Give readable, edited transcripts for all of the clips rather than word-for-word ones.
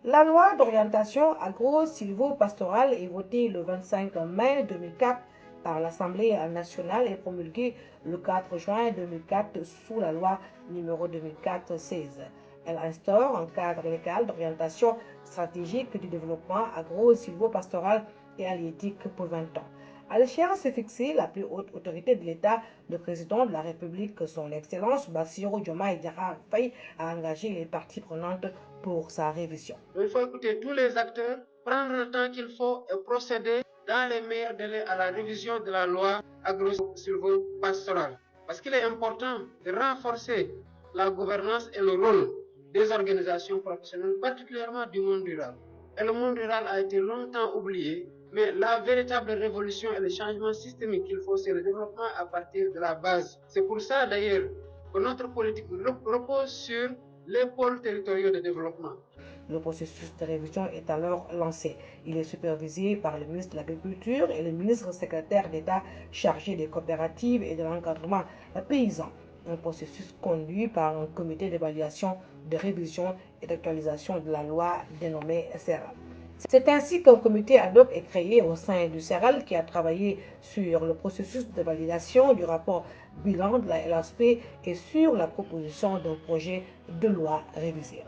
La loi d'orientation agro-silvo-pastorale est votée le 25 mai 2004 par l'Assemblée nationale et promulguée le 4 juin 2004 sous la loi numéro 2004-16. Elle instaure un cadre légal d'orientation stratégique du développement agro-silvo-pastoral et halieutique pour 20 ans. À l'échéance fixée, la plus haute autorité de l'État, le président de la République, son Excellence Bassirou Diomaye Diakhar Faye, a engagé les parties prenantes pour sa révision. Il faut écouter tous les acteurs, prendre le temps qu'il faut et procéder dans les meilleurs délais à la révision de la loi agro-silvo-pastorale. Parce qu'il est important de renforcer la gouvernance et le rôle des organisations professionnelles, particulièrement du monde rural. Et le monde rural a été longtemps oublié, mais la véritable révolution et le changement systémique qu'il faut, c'est le développement à partir de la base. C'est pour ça d'ailleurs que notre politique repose sur les pôles territoriaux de développement. Le processus de révision est alors lancé. Il est supervisé par le ministre de l'Agriculture et le ministre secrétaire d'État chargé des coopératives et de l'encadrement paysan. Un processus conduit par un comité d'évaluation, de révision et d'actualisation de la loi dénommée CERAL. C'est ainsi qu'un comité ad hoc est créé au sein du CERAL qui a travaillé sur le processus de validation du rapport bilan de la LSP et sur la proposition d'un projet de loi révisé.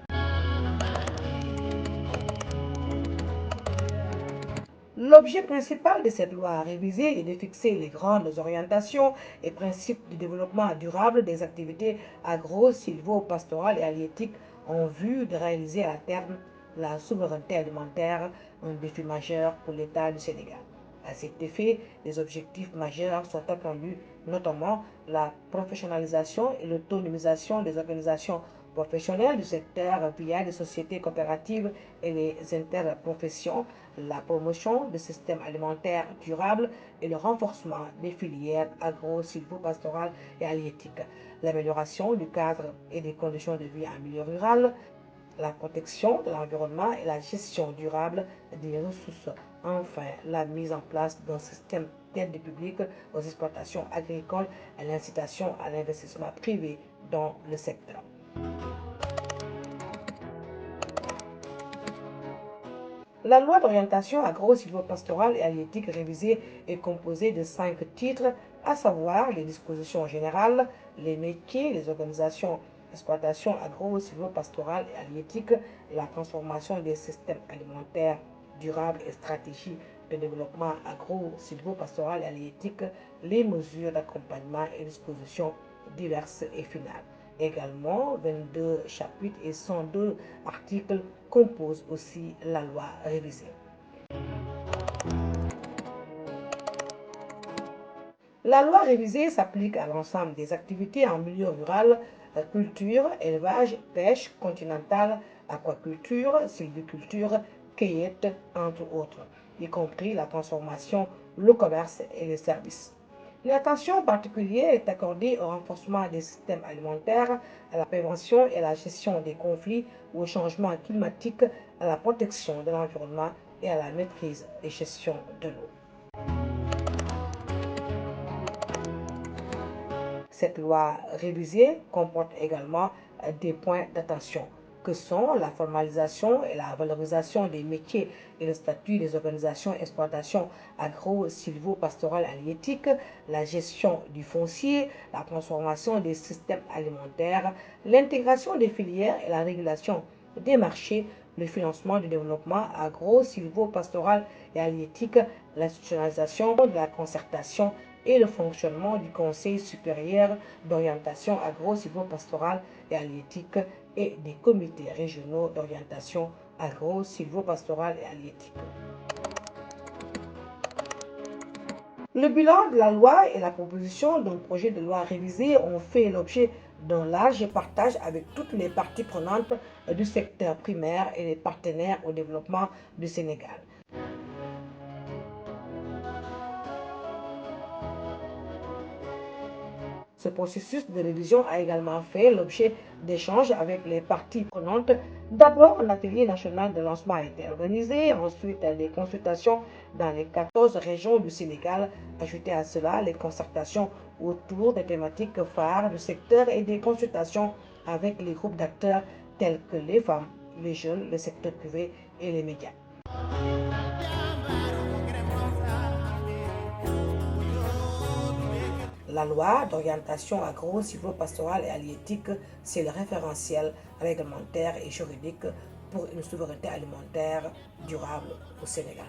L'objet principal de cette loi révisée est de fixer les grandes orientations et principes du développement durable des activités agro-silvo-pastorales et halieutiques en vue de réaliser à terme la souveraineté alimentaire, un défi majeur pour l'État du Sénégal. À cet effet, les objectifs majeurs sont attendus, notamment la professionnalisation et l'autonomisation des organisations professionnels du secteur via les sociétés coopératives et les interprofessions, la promotion des systèmes alimentaires durables et le renforcement des filières agro-silvopastorales et halieutiques, l'amélioration du cadre et des conditions de vie en milieu rural, la protection de l'environnement et la gestion durable des ressources. Enfin, la mise en place d'un système d'aide publique aux exploitations agricoles et l'incitation à l'investissement privé dans le secteur. La loi d'orientation agro-silvopastorale et halieutique révisée est composée de 5 titres, à savoir les dispositions générales, les métiers, les organisations d'exploitation agro-silvopastorale et halieutique, la transformation des systèmes alimentaires durables et stratégies de développement agro-silvopastoral et halieutique, les mesures d'accompagnement et dispositions diverses et finales. Également, 22 chapitres et 102 articles composent aussi la loi révisée. La loi révisée s'applique à l'ensemble des activités en milieu rural, culture, élevage, pêche continentale, aquaculture, sylviculture, cueillette, entre autres, y compris la transformation, le commerce et les services. Une attention particulière est accordée au renforcement des systèmes alimentaires, à la prévention et à la gestion des conflits, au changement climatique, à la protection de l'environnement et à la maîtrise des gestions de l'eau. Cette loi révisée comporte également des points d'attention que sont la formalisation et la valorisation des métiers et le statut des organisations d'exploitation agro-silvopastorale halieutique, la gestion du foncier, la transformation des systèmes alimentaires, l'intégration des filières et la régulation des marchés, le financement du développement agro-silvopastoral et halieutique, l'institutionnalisation de la concertation et le fonctionnement du Conseil supérieur d'orientation agro-silvopastorale et halieutique et des comités régionaux d'orientation agro-silvopastorale et halieutique. Le bilan de la loi et la proposition d'un projet de loi révisé ont fait l'objet d'un large partage avec toutes les parties prenantes du secteur primaire et les partenaires au développement du Sénégal. Ce processus de révision a également fait l'objet d'échanges avec les parties prenantes. D'abord, un atelier national de lancement a été organisé, ensuite des consultations dans les 14 régions du Sénégal. Ajoutez à cela les concertations autour des thématiques phares du secteur et des consultations avec les groupes d'acteurs tels que les femmes, les jeunes, le secteur privé et les médias. La loi d'orientation agro-silvopastorale et halieutique, c'est le référentiel réglementaire et juridique pour une souveraineté alimentaire durable au Sénégal.